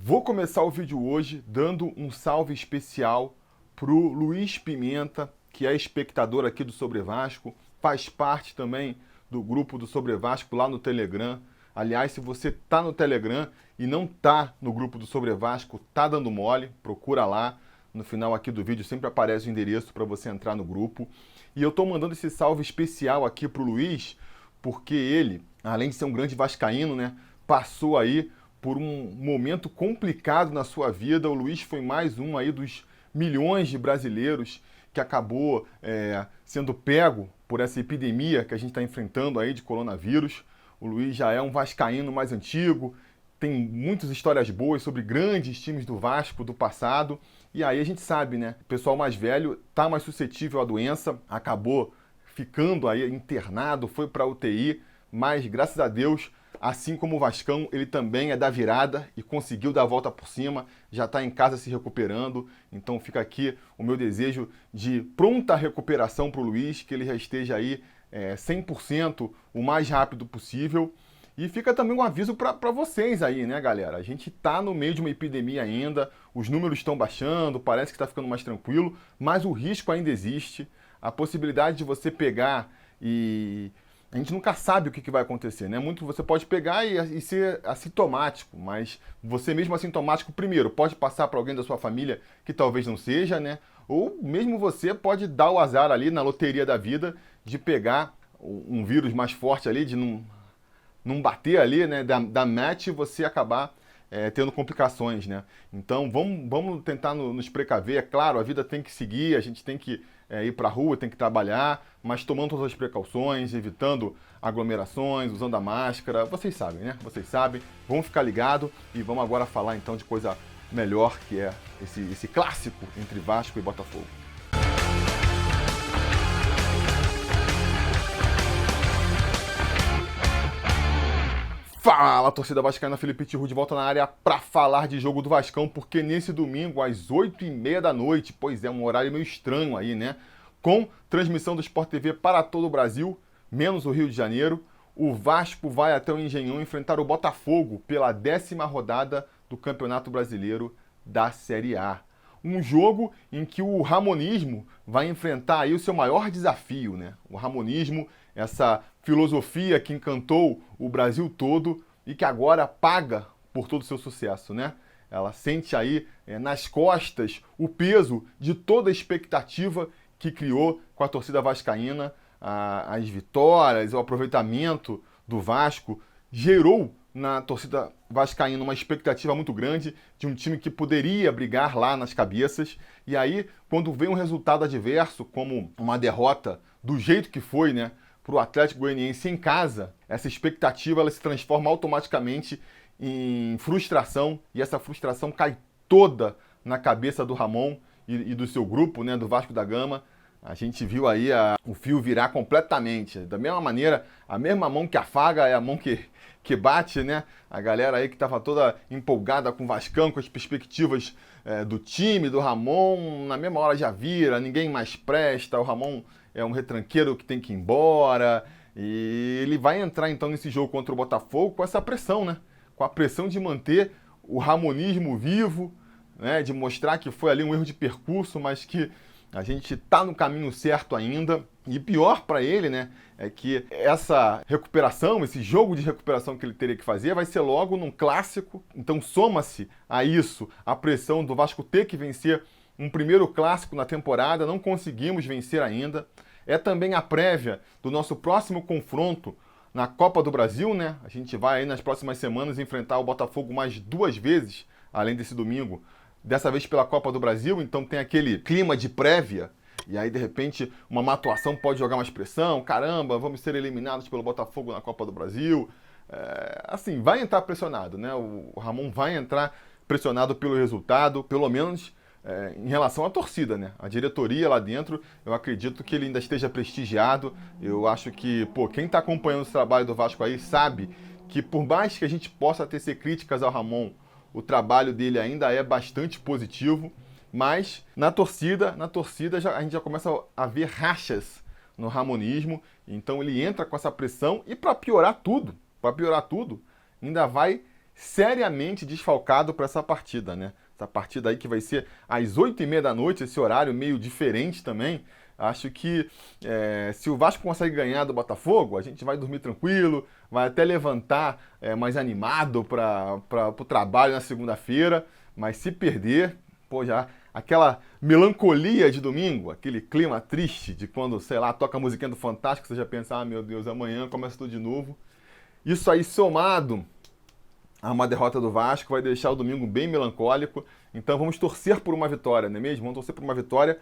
Vou começar o vídeo hoje dando um salve especial pro Luiz Pimenta, que é espectador aqui do Sobre Vasco, faz parte também do grupo do Sobre Vasco lá no Telegram. Aliás, se você tá no Telegram e não tá no grupo do Sobre Vasco, tá dando mole, procura lá. No final aqui do vídeo sempre aparece o endereço para você entrar no grupo. E eu tô mandando esse salve especial aqui pro Luiz, porque ele, além de ser um grande vascaíno, né, passou aí por um momento complicado na sua vida. O Luiz foi mais um aí dos milhões de brasileiros que acabou sendo pego por essa epidemia que a gente está enfrentando aí de coronavírus. O Luiz já é um vascaíno mais antigo, tem muitas histórias boas sobre grandes times do Vasco do passado. E aí a gente sabe, né? O pessoal mais velho tá mais suscetível à doença, acabou ficando aí internado, foi para UTI, mas graças a Deus, assim como o Vascão, ele também é da virada e conseguiu dar a volta por cima, já está em casa se recuperando. Então fica aqui o meu desejo de pronta recuperação para o Luiz, que ele já esteja aí 100% o mais rápido possível. E fica também um aviso para vocês aí, né, galera? A gente tá no meio de uma epidemia ainda, os números estão baixando, parece que está ficando mais tranquilo, mas o risco ainda existe. A possibilidade de você pegar e a gente nunca sabe o que vai acontecer, né? Muito você pode pegar e ser assintomático, mas você mesmo assintomático, primeiro, pode passar para alguém da sua família que talvez não seja, né? Ou mesmo você pode dar o azar ali na loteria da vida de pegar um vírus mais forte ali, de não bater ali, né? Da match e você acabar tendo complicações, né? Então vamos tentar nos precaver. É claro, a vida tem que seguir, a gente tem que ir para a rua, tem que trabalhar, mas tomando todas as precauções, evitando aglomerações, usando a máscara. Vocês sabem, né? Vocês sabem. Vamos ficar ligados e vamos agora falar então de coisa melhor, que é esse clássico entre Vasco e Botafogo. Fala, torcida vascaína, Felipe Tiru de volta na área para falar de jogo do Vascão, porque nesse domingo, às 8h30 da noite, pois é, um horário meio estranho aí, né? Com transmissão do Sport TV para todo o Brasil, menos o Rio de Janeiro, o Vasco vai até o Engenhão enfrentar o Botafogo pela 10ª rodada do Campeonato Brasileiro da Série A. Um jogo em que o Ramonismo vai enfrentar aí o seu maior desafio, né? O Ramonismo, essa filosofia que encantou o Brasil todo e que agora paga por todo o seu sucesso, né? Ela sente aí nas costas o peso de toda a expectativa que criou com a torcida vascaína, as vitórias, o aproveitamento do Vasco, gerou na torcida vascaína uma expectativa muito grande de um time que poderia brigar lá nas cabeças. E aí, quando vem um resultado adverso, como uma derrota do jeito que foi, né, para o Atlético Goianiense em casa, essa expectativa ela se transforma automaticamente em frustração, e essa frustração cai toda na cabeça do Ramon e do seu grupo, né, do Vasco da Gama. A gente viu aí o fio virar completamente. Da mesma maneira, a mesma mão que afaga é a mão que bate, né? A galera aí que estava toda empolgada com o Vascão, com as perspectivas do time, do Ramon, na mesma hora já vira, ninguém mais presta, o Ramon é um retranqueiro que tem que ir embora. E ele vai entrar então nesse jogo contra o Botafogo com essa pressão, né? Com a pressão de manter o ramonismo vivo, né? De mostrar que foi ali um erro de percurso, mas que a gente está no caminho certo ainda. E pior para ele, né, é que essa recuperação, esse jogo de recuperação que ele teria que fazer vai ser logo num clássico. Então soma-se a isso a pressão do Vasco ter que vencer um primeiro clássico na temporada. Não conseguimos vencer ainda. É também a prévia do nosso próximo confronto na Copa do Brasil, né? A gente vai aí nas próximas semanas enfrentar o Botafogo mais 2 vezes, além desse domingo. Dessa vez pela Copa do Brasil, então tem aquele clima de prévia, e aí de repente uma atuação pode jogar mais pressão, caramba, vamos ser eliminados pelo Botafogo na Copa do Brasil. Assim, vai entrar pressionado, né? O Ramon vai entrar pressionado pelo resultado, pelo menos em relação à torcida, né? A diretoria lá dentro, eu acredito que ele ainda esteja prestigiado. Eu acho que, quem está acompanhando esse trabalho do Vasco aí sabe que por mais que a gente possa tecer críticas ao Ramon, o trabalho dele ainda é bastante positivo, mas na torcida a gente já começa a ver rachas no ramonismo, então ele entra com essa pressão e para piorar tudo, ainda vai seriamente desfalcado para essa partida, né? Essa partida aí que vai ser às 8h30 da noite, esse horário meio diferente também. Acho que se o Vasco consegue ganhar do Botafogo, a gente vai dormir tranquilo, vai até levantar mais animado para o trabalho na segunda-feira, mas se perder, pô, já aquela melancolia de domingo, aquele clima triste de quando, sei lá, toca a musiquinha do Fantástico, você já pensa, ah, meu Deus, amanhã começa tudo de novo. Isso aí somado a uma derrota do Vasco vai deixar o domingo bem melancólico. Então vamos torcer por uma vitória, não é mesmo? Vamos torcer por uma vitória,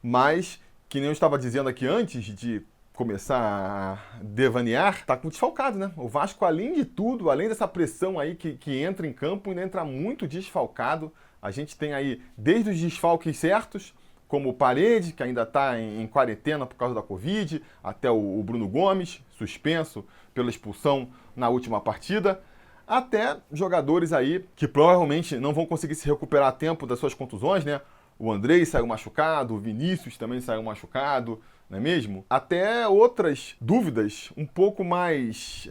mas, que nem eu estava dizendo aqui antes de começar a devanear, tá desfalcado, né? O Vasco, além de tudo, além dessa pressão aí que entra em campo, ainda entra muito desfalcado. A gente tem aí desde os desfalques certos, como o Paredes, que ainda está em quarentena por causa da Covid, até o Bruno Gomes, suspenso pela expulsão na última partida, até jogadores aí que provavelmente não vão conseguir se recuperar a tempo das suas contusões, né? O Andrei saiu machucado, o Vinícius também saiu machucado, não é mesmo? Até outras dúvidas um pouco mais,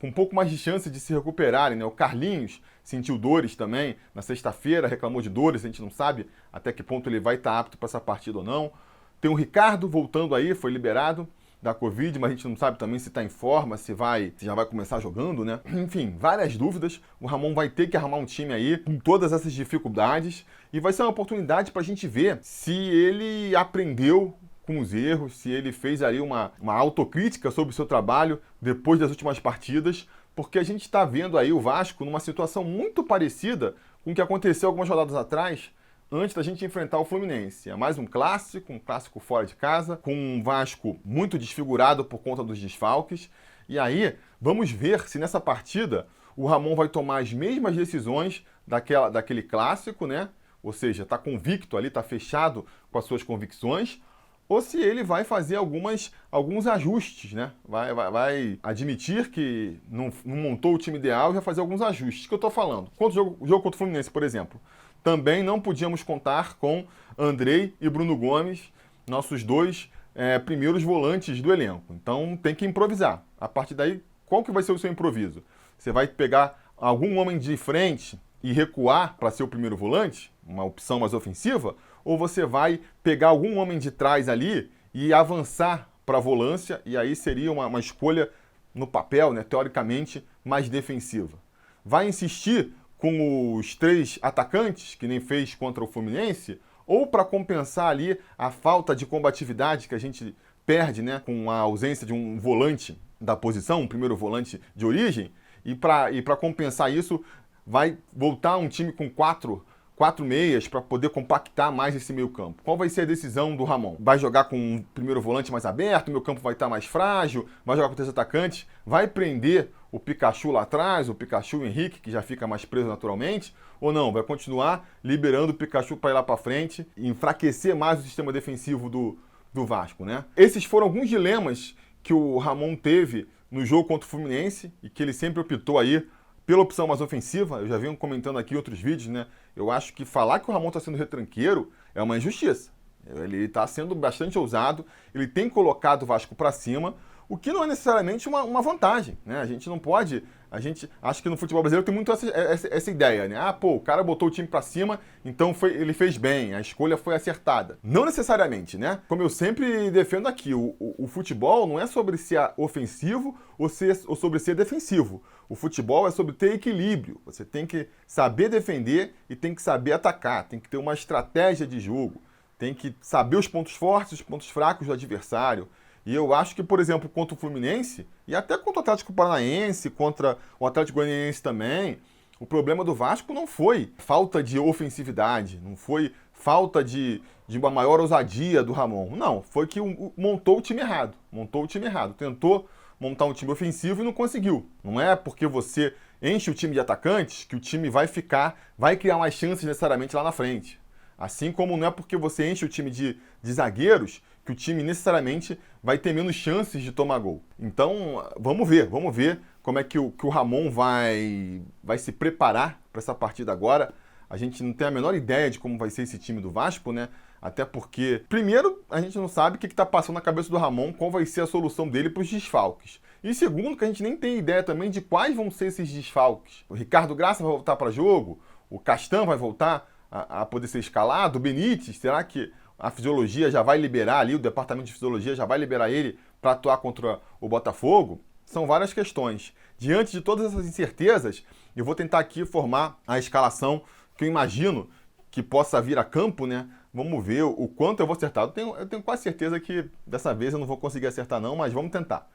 com um pouco mais de chance de se recuperarem, né? O Carlinhos sentiu dores também na sexta-feira, reclamou de dores, a gente não sabe até que ponto ele vai estar apto para essa partida ou não. Tem o Ricardo voltando aí, foi liberado da Covid, mas a gente não sabe também se está em forma, se já vai começar jogando, né? Enfim, várias dúvidas. O Ramon vai ter que arrumar um time aí com todas essas dificuldades e vai ser uma oportunidade para a gente ver se ele aprendeu com os erros, se ele fez ali uma autocrítica sobre o seu trabalho depois das últimas partidas, porque a gente está vendo aí o Vasco numa situação muito parecida com o que aconteceu algumas rodadas atrás, antes da gente enfrentar o Fluminense. É mais um clássico fora de casa, com um Vasco muito desfigurado por conta dos desfalques. E aí, vamos ver se nessa partida o Ramon vai tomar as mesmas decisões daquele clássico, né? Ou seja, está convicto ali, está fechado com as suas convicções, ou se ele vai fazer alguns ajustes, né? Vai admitir que não montou o time ideal e vai fazer alguns ajustes. O que eu estou falando? O jogo contra o Fluminense, por exemplo, também não podíamos contar com Andrei e Bruno Gomes, nossos dois primeiros volantes do elenco. Então tem que improvisar. A partir daí, qual que vai ser o seu improviso? Você vai pegar algum homem de frente e recuar para ser o primeiro volante, uma opção mais ofensiva, ou você vai pegar algum homem de trás ali e avançar para a volância, e aí seria uma escolha no papel, né, teoricamente, mais defensiva. Vai insistir com os 3 atacantes, que nem fez contra o Fluminense, ou para compensar ali a falta de combatividade que a gente perde, né, com a ausência de um volante da posição, um primeiro volante de origem, e para compensar isso, vai voltar um time com 4 meias para poder compactar mais esse meio campo. Qual vai ser a decisão do Ramon? Vai jogar com um primeiro volante mais aberto, o meio campo vai estar mais frágil, vai jogar com 3 atacantes, vai prender o Pikachu lá atrás, o Pikachu e o Henrique, que já fica mais preso naturalmente, ou não? Vai continuar liberando o Pikachu para ir lá para frente e enfraquecer mais o sistema defensivo do Vasco, né? Esses foram alguns dilemas que o Ramon teve no jogo contra o Fluminense e que ele sempre optou aí pela opção mais ofensiva. Eu já venho comentando aqui em outros vídeos, né? Eu acho que falar que o Ramon está sendo retranqueiro é uma injustiça. Ele está sendo bastante ousado, ele tem colocado o Vasco para cima, o que não é necessariamente uma vantagem, né? A gente não pode... A gente acha que no futebol brasileiro tem muito essa ideia, né? Ah, pô, o cara botou o time pra cima, então ele fez bem, a escolha foi acertada. Não necessariamente, né? Como eu sempre defendo aqui, o futebol não é sobre ser ofensivo ou sobre ser defensivo. O futebol é sobre ter equilíbrio. Você tem que saber defender e tem que saber atacar, tem que ter uma estratégia de jogo, tem que saber os pontos fortes e os pontos fracos do adversário. E eu acho que, por exemplo, contra o Fluminense, e até contra o Atlético Paranaense, contra o Atlético Goianiense também, o problema do Vasco não foi falta de ofensividade, não foi falta de uma maior ousadia do Ramon. Não, foi que montou o time errado. Montou o time errado. Tentou montar um time ofensivo e não conseguiu. Não é porque você enche o time de atacantes que o time vai criar mais chances necessariamente lá na frente. Assim como não é porque você enche o time de zagueiros que o time necessariamente vai ter menos chances de tomar gol. Então, vamos ver como é que o Ramon vai se preparar para essa partida agora. A gente não tem a menor ideia de como vai ser esse time do Vasco, né? Até porque, primeiro, a gente não sabe o que está passando na cabeça do Ramon, qual vai ser a solução dele para os desfalques. E segundo, que a gente nem tem ideia também de quais vão ser esses desfalques. O Ricardo Graça vai voltar para jogo? O Castan vai voltar a poder ser escalado? O Benítez, será que a fisiologia já vai liberar ali, o departamento de fisiologia já vai liberar ele para atuar contra o Botafogo? São várias questões. Diante de todas essas incertezas, eu vou tentar aqui formar a escalação que eu imagino que possa vir a campo, né? Vamos ver o quanto eu vou acertar. Eu tenho quase certeza que dessa vez eu não vou conseguir acertar não, mas vamos tentar.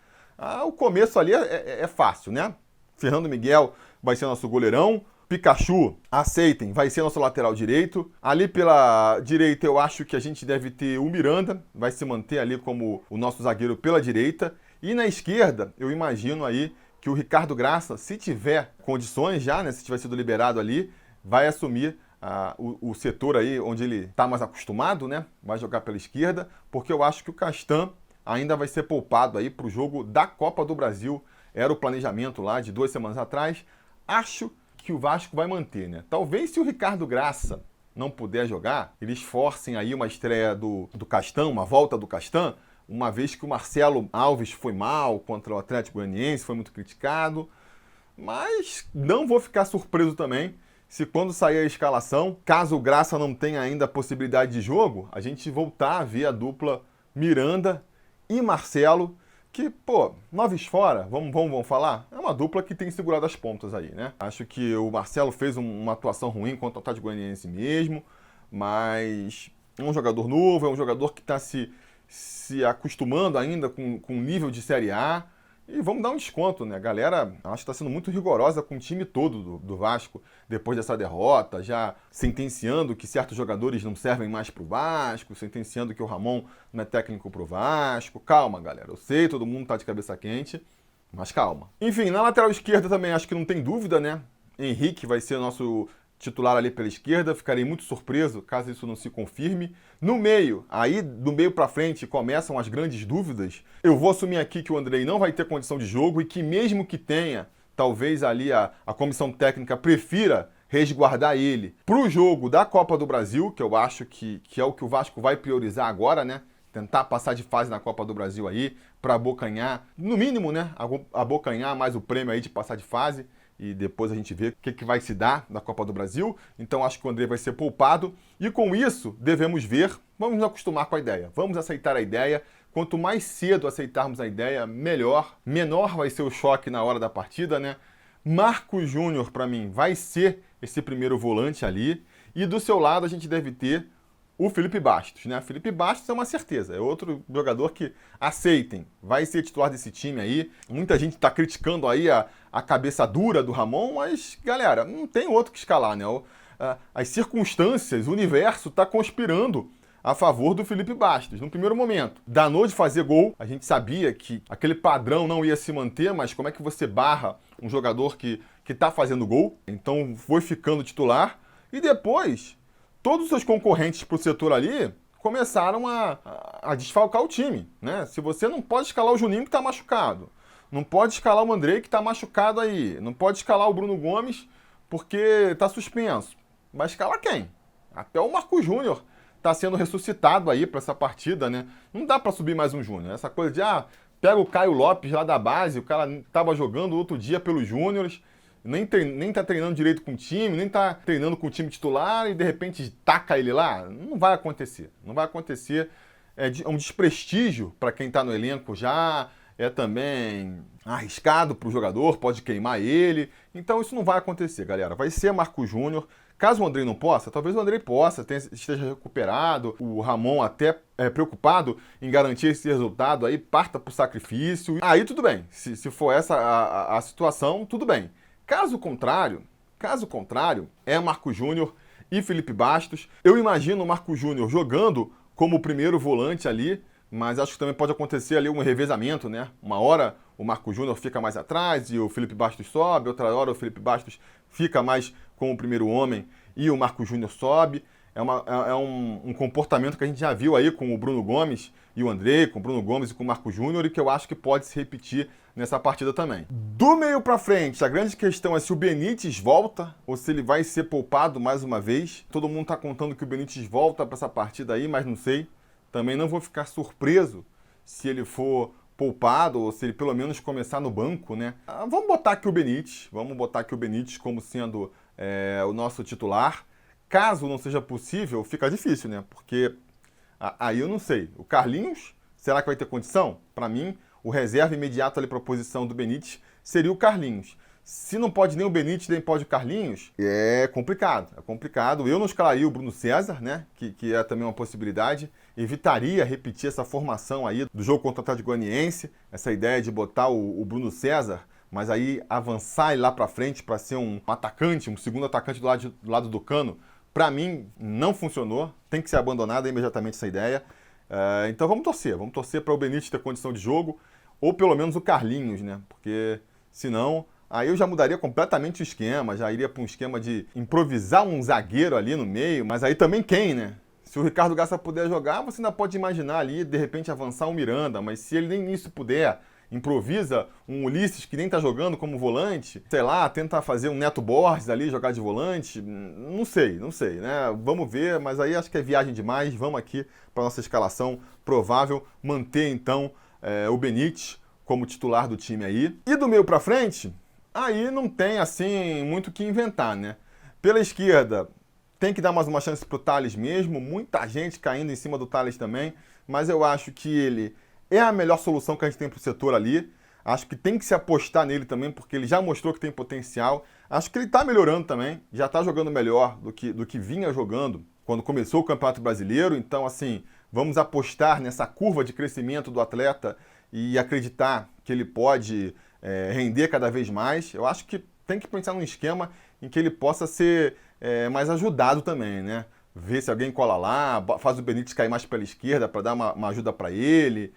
O começo ali é fácil, né? Fernando Miguel vai ser nosso goleirão. Pikachu, aceitem, vai ser nosso lateral direito. Ali pela direita eu acho que a gente deve ter o Miranda, vai se manter ali como o nosso zagueiro pela direita. E na esquerda eu imagino aí que o Ricardo Graça, se tiver condições já, né, se tiver sido liberado ali, vai assumir o setor aí onde ele está mais acostumado, né? Vai jogar pela esquerda, porque eu acho que o Castan ainda vai ser poupado aí para o jogo da Copa do Brasil. Era o planejamento lá de 2 semanas atrás. Acho que o Vasco vai manter, né? Talvez se o Ricardo Graça não puder jogar, eles forcem aí uma estreia do Castan, uma volta do Castan, uma vez que o Marcelo Alves foi mal contra o Atlético Goianiense, foi muito criticado. Mas não vou ficar surpreso também se quando sair a escalação, caso o Graça não tenha ainda a possibilidade de jogo, a gente voltar a ver a dupla Miranda e Marcelo, que, pô, noves fora, vamos falar? É uma dupla que tem segurado as pontas aí, né? Acho que o Marcelo fez uma atuação ruim contra o Atlético Goianiense mesmo, mas é um jogador novo, é um jogador que está se acostumando ainda com o nível de Série A. E vamos dar um desconto, né? A galera, acho que está sendo muito rigorosa com o time todo do Vasco, depois dessa derrota, já sentenciando que certos jogadores não servem mais para o Vasco, sentenciando que o Ramon não é técnico para o Vasco. Calma, galera. Eu sei, todo mundo está de cabeça quente, mas calma. Enfim, na lateral esquerda também acho que não tem dúvida, né? Henrique vai ser nosso titular ali pela esquerda, ficarei muito surpreso caso isso não se confirme. No meio, aí do meio para frente começam as grandes dúvidas. Eu vou assumir aqui que o Andrei não vai ter condição de jogo e que mesmo que tenha, talvez ali a comissão técnica prefira resguardar ele para o jogo da Copa do Brasil, que eu acho que é o que o Vasco vai priorizar agora, né? Tentar passar de fase na Copa do Brasil aí, para abocanhar, no mínimo, né? Abocanhar mais o prêmio aí de passar de fase. E depois a gente vê o que vai se dar na Copa do Brasil. Então acho que o André vai ser poupado. E com isso, devemos ver, vamos nos acostumar com a ideia. Vamos aceitar a ideia. Quanto mais cedo aceitarmos a ideia, melhor. Menor vai ser o choque na hora da partida, né? Marcos Júnior, para mim, vai ser esse primeiro volante ali. E do seu lado a gente deve ter o Felipe Bastos, né? Felipe Bastos é uma certeza, é outro jogador que, aceitem, vai ser titular desse time aí. Muita gente está criticando aí a cabeça dura do Ramon, mas, galera, não tem outro que escalar, né? As circunstâncias, o universo está conspirando a favor do Felipe Bastos. No primeiro momento, danou de fazer gol, a gente sabia que aquele padrão não ia se manter, mas como é que você barra um jogador que está fazendo gol? Então foi ficando titular, e depois todos os seus concorrentes para o setor ali começaram a desfalcar o time, né? Se você não pode escalar o Juninho que está machucado, não pode escalar o Andrei que está machucado aí, não pode escalar o Bruno Gomes porque está suspenso, vai escalar quem? Até o Marcos Júnior está sendo ressuscitado aí para essa partida, né? Não dá para subir mais um Júnior. Essa coisa de, pega o Caio Lopes lá da base, o cara estava jogando outro dia pelos Júniores, nem tá treinando direito com o time, nem tá treinando com o time titular e de repente taca ele lá. Não vai acontecer. Não vai acontecer. É um desprestígio para quem está no elenco já, é também arriscado para o jogador, pode queimar ele. Então isso não vai acontecer, galera. Vai ser Marcos Júnior. Caso o Andrei não possa, talvez o Andrei possa, esteja recuperado, o Ramon até preocupado em garantir esse resultado aí, parta para o sacrifício. Aí tudo bem, se for essa a situação, tudo bem. Caso contrário, é Marcos Júnior e Felipe Bastos. Eu imagino o Marcos Júnior jogando como o primeiro volante ali, mas acho que também pode acontecer ali um revezamento, né? Uma hora o Marcos Júnior fica mais atrás e o Felipe Bastos sobe, outra hora o Felipe Bastos fica mais como o primeiro homem e o Marcos Júnior sobe. É um comportamento que a gente já viu aí com o Bruno Gomes e o André, com o Bruno Gomes e com o Marco Júnior, e que eu acho que pode se repetir nessa partida também. Do meio para frente, a grande questão é se o Benítez volta ou se ele vai ser poupado mais uma vez. Todo mundo está contando que o Benítez volta para essa partida aí, mas não sei. Também não vou ficar surpreso se ele for poupado ou se ele pelo menos começar no banco, né? Vamos botar aqui o Benítez como sendo o nosso titular. Caso não seja possível, fica difícil, né? Porque aí eu não sei. O Carlinhos, será que vai ter condição? Para mim, o reserva imediato ali para a posição do Benítez seria o Carlinhos. Se não pode nem o Benítez, nem pode o Carlinhos, é complicado. É complicado. Eu não escalaria o Bruno César, né? Que é também uma possibilidade. Evitaria repetir essa formação aí do jogo contra o Atlético Goianiense. Essa ideia de botar o Bruno César, mas aí avançar e lá para frente para ser um atacante, um segundo atacante do lado do Cano. Para mim, não funcionou. Tem que ser abandonada imediatamente essa ideia. Então vamos torcer para o Benítez ter condição de jogo, ou pelo menos o Carlinhos, né? Porque senão, aí eu já mudaria completamente o esquema, já iria para um esquema de improvisar um zagueiro ali no meio, mas aí também quem, né? Se o Ricardo Garça puder jogar, você ainda pode imaginar ali, de repente, avançar um Miranda, mas se ele nem isso puder, improvisa um Ulisses que nem tá jogando como volante, sei lá, tenta fazer um Neto Borges ali, jogar de volante, não sei, né? Vamos ver, mas aí acho que é viagem demais, vamos aqui para nossa escalação provável, manter então o Benítez como titular do time aí. E do meio para frente, aí não tem assim muito o que inventar, né? Pela esquerda, tem que dar mais uma chance pro Thales mesmo, muita gente caindo em cima do Thales também, mas eu acho que ele é a melhor solução que a gente tem para o setor ali. Acho que tem que se apostar nele também, porque ele já mostrou que tem potencial. Acho que ele está melhorando também, já está jogando melhor do que vinha jogando quando começou o Campeonato Brasileiro. Então, assim, vamos apostar nessa curva de crescimento do atleta e acreditar que ele pode render cada vez mais. Eu acho que tem que pensar num esquema em que ele possa ser mais ajudado também, né? Ver se alguém cola lá, faz o Benítez cair mais pela esquerda para dar uma ajuda para ele.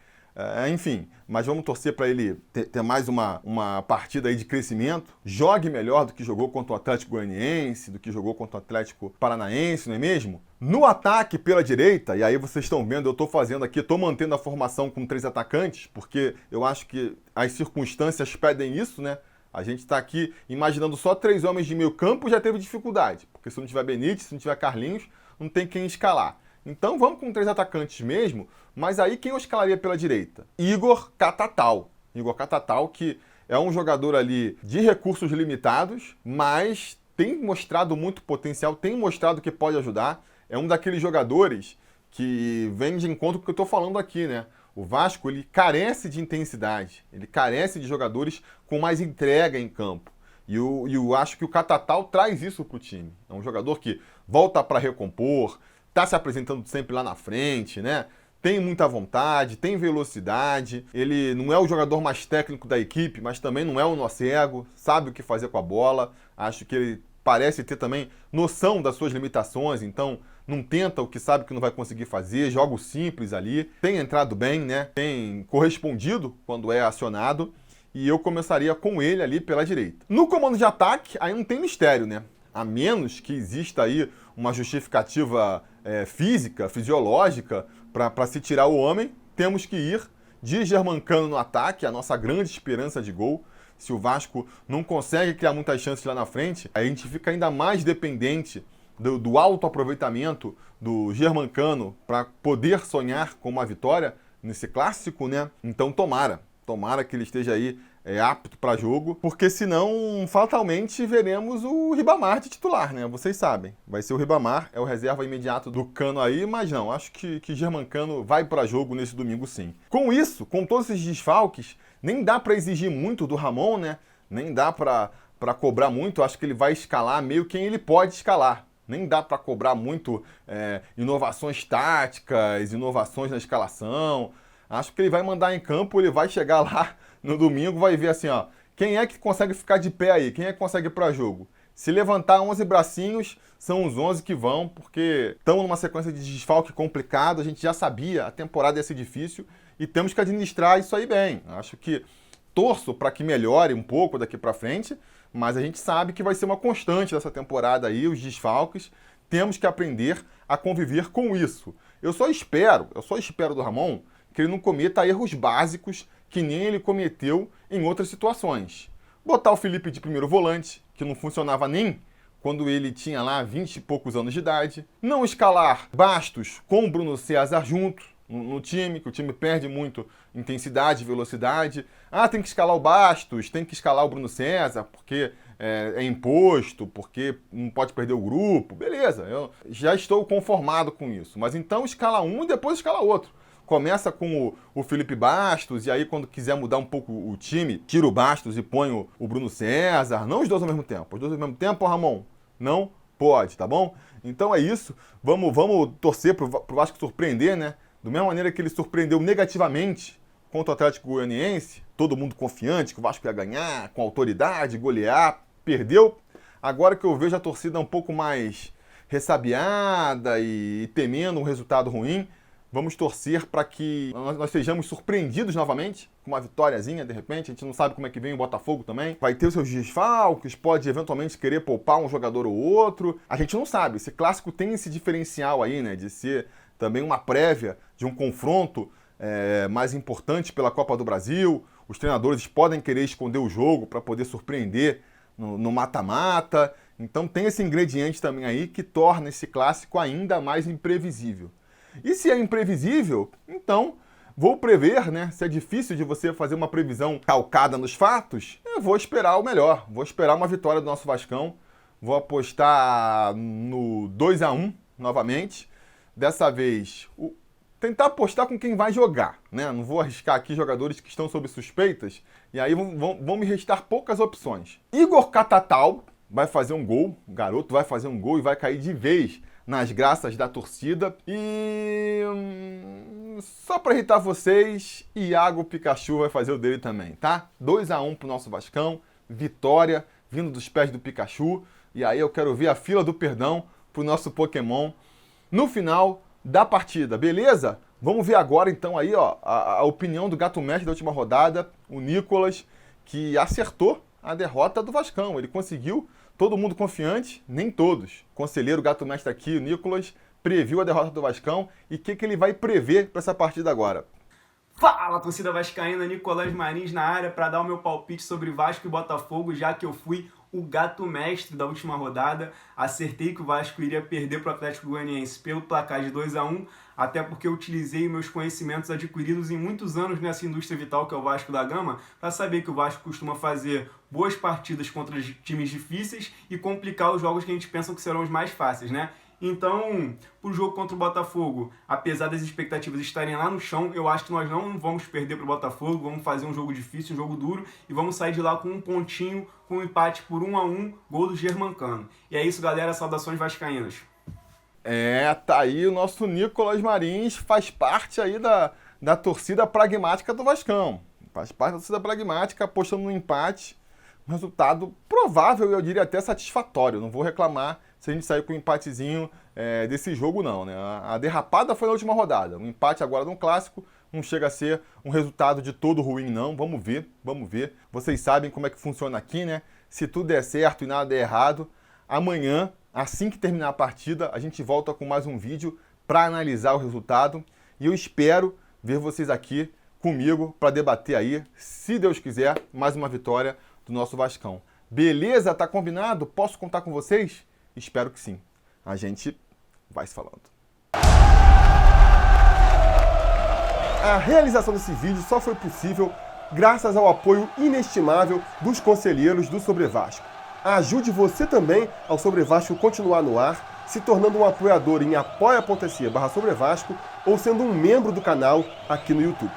Enfim, mas vamos torcer para ele ter mais uma partida aí de crescimento, jogue melhor do que jogou contra o Atlético Goianiense, do que jogou contra o Atlético Paranaense, não é mesmo? No ataque pela direita, e aí vocês estão vendo, eu estou fazendo aqui, estou mantendo a formação com 3 atacantes, porque eu acho que as circunstâncias pedem isso, né? A gente está aqui imaginando só 3 homens de meio campo, já teve dificuldade, porque se não tiver Benítez, se não tiver Carlinhos, não tem quem escalar. Então vamos com 3 atacantes mesmo, mas aí quem eu escalaria pela direita? Igor Catatal. Igor Catatal, que é um jogador ali de recursos limitados, mas tem mostrado muito potencial, tem mostrado que pode ajudar. É um daqueles jogadores que vem de encontro com o que eu estou falando aqui, né? O Vasco, ele carece de intensidade, ele carece de jogadores com mais entrega em campo. E eu acho que o Catatal traz isso para o time. É um jogador que volta para recompor, está se apresentando sempre lá na frente, né? Tem muita vontade, tem velocidade. Ele não é o jogador mais técnico da equipe, mas também não é um nó cego, sabe o que fazer com a bola. Acho que ele parece ter também noção das suas limitações, então não tenta o que sabe que não vai conseguir fazer, joga simples ali. Tem entrado bem, né? Tem correspondido quando é acionado. E eu começaria com ele ali pela direita. No comando de ataque, aí não tem mistério, né? A menos que exista aí uma justificativa física, fisiológica, para se tirar o homem, temos que ir de Germancano no ataque, a nossa grande esperança de gol. Se o Vasco não consegue criar muitas chances lá na frente, a gente fica ainda mais dependente do alto aproveitamento do Germancano para poder sonhar com uma vitória nesse clássico, né? Então tomara que ele esteja aí apto para jogo, porque senão fatalmente veremos o Ribamar de titular, né? Vocês sabem, vai ser o Ribamar, é o reserva imediato do Cano aí, mas não, acho que Germancano vai para jogo nesse domingo sim. Com isso, com todos esses desfalques, nem dá para exigir muito do Ramon, né? Nem dá para cobrar muito, acho que ele vai escalar meio quem ele pode escalar. Nem dá para cobrar muito inovações táticas, inovações na escalação. Acho que ele vai mandar em campo, ele vai chegar lá no domingo, vai ver assim, ó, quem é que consegue ficar de pé aí? Quem é que consegue ir para jogo? Se levantar 11 bracinhos, são os 11 que vão, porque estamos numa sequência de desfalque complicado, a gente já sabia, a temporada ia ser difícil e temos que administrar isso aí bem. Acho que torço para que melhore um pouco daqui para frente, mas a gente sabe que vai ser uma constante dessa temporada aí, os desfalques. temos que aprender a conviver com isso. Eu só espero do Ramon que ele não cometa erros básicos que nem ele cometeu em outras situações. Botar o Felipe de primeiro volante, que não funcionava nem quando ele tinha lá 20 e poucos anos de idade. Não escalar Bastos com o Bruno César junto no time, que o time perde muito intensidade, velocidade. Ah, tem que escalar o Bastos, tem que escalar o Bruno César, porque é imposto, porque não pode perder o grupo. Beleza, eu já estou conformado com isso. Mas então escala um e depois escala outro. Começa com o Felipe Bastos, e aí quando quiser mudar um pouco o time, tira o Bastos e põe o Bruno César. Não os dois ao mesmo tempo. Os dois ao mesmo tempo, Ramon, não pode, tá bom? Então é isso. Vamos torcer pro Vasco surpreender, né? Da mesma maneira que ele surpreendeu negativamente contra o Atlético Goianiense, todo mundo confiante que o Vasco ia ganhar, com autoridade, golear, perdeu. Agora que eu vejo a torcida um pouco mais ressabiada e temendo um resultado ruim, vamos torcer para que nós sejamos surpreendidos novamente, com uma vitóriazinha, de repente. A gente não sabe como é que vem o Botafogo também. Vai ter os seus desfalques, pode eventualmente querer poupar um jogador ou outro. A gente não sabe. Esse clássico tem esse diferencial aí, né? De ser também uma prévia de um confronto mais importante pela Copa do Brasil. Os treinadores podem querer esconder o jogo para poder surpreender no mata-mata. Então tem esse ingrediente também aí que torna esse clássico ainda mais imprevisível. E se é imprevisível, então vou prever, né? Se é difícil de você fazer uma previsão calcada nos fatos, eu vou esperar o melhor. Vou esperar uma vitória do nosso Vascão. Vou apostar no 2-1 novamente. Dessa vez, tentar apostar com quem vai jogar, né? Não vou arriscar aqui jogadores que estão sob suspeitas. E aí vão me restar poucas opções. Igor Catatal vai fazer um gol. O garoto vai fazer um gol e vai cair de vez nas graças da torcida. E só para irritar vocês, Iago Pikachu vai fazer o dele também, tá? 2-1 pro nosso Vascão, vitória vindo dos pés do Pikachu. E aí eu quero ver a fila do perdão pro nosso Pokémon no final da partida, beleza? Vamos ver agora então aí, ó, a opinião do Gato Mestre da última rodada, o Nicolas, que acertou a derrota do Vascão. Ele conseguiu. Todo mundo confiante? Nem todos. Conselheiro Gato Mestre aqui, o Nicolas, previu a derrota do Vascão. E o que ele vai prever para essa partida agora? Fala, torcida vascaína, Nicolás Marins na área para dar o meu palpite sobre Vasco e Botafogo, já que eu fui o Gato Mestre da última rodada. Acertei que o Vasco iria perder para o Atlético Goianiense pelo placar de 2-1, até porque eu utilizei meus conhecimentos adquiridos em muitos anos nessa indústria vital que é o Vasco da Gama, para saber que o Vasco costuma fazer boas partidas contra times difíceis e complicar os jogos que a gente pensa que serão os mais fáceis, né? Então, pro jogo contra o Botafogo, apesar das expectativas estarem lá no chão, eu acho que nós não vamos perder pro Botafogo, vamos fazer um jogo difícil, um jogo duro, e vamos sair de lá com um pontinho, com um empate por 1-1, gol do Germancano. E é isso, galera, saudações vascaínas. Tá aí o nosso Nicolas Marins, faz parte aí da torcida pragmática do Vascão. Faz parte da torcida pragmática, apostando no empate. Um resultado provável, eu diria até satisfatório. Não vou reclamar se a gente sair com um empatezinho desse jogo, não, né? A derrapada foi na última rodada. Um empate agora no clássico não chega a ser um resultado de todo ruim, não. Vamos ver, vamos ver. Vocês sabem como é que funciona aqui, né? Se tudo der certo e nada der errado, amanhã, assim que terminar a partida, a gente volta com mais um vídeo para analisar o resultado. E eu espero ver vocês aqui comigo para debater aí, se Deus quiser, mais uma vitória do nosso Vascão. Beleza? Tá combinado? Posso contar com vocês? Espero que sim. A gente vai se falando. A realização desse vídeo só foi possível graças ao apoio inestimável dos conselheiros do Sobre Vasco. Ajude você também ao Sobre Vasco continuar no ar, se tornando um apoiador em apoia.se/Sobre Vasco ou sendo um membro do canal aqui no YouTube.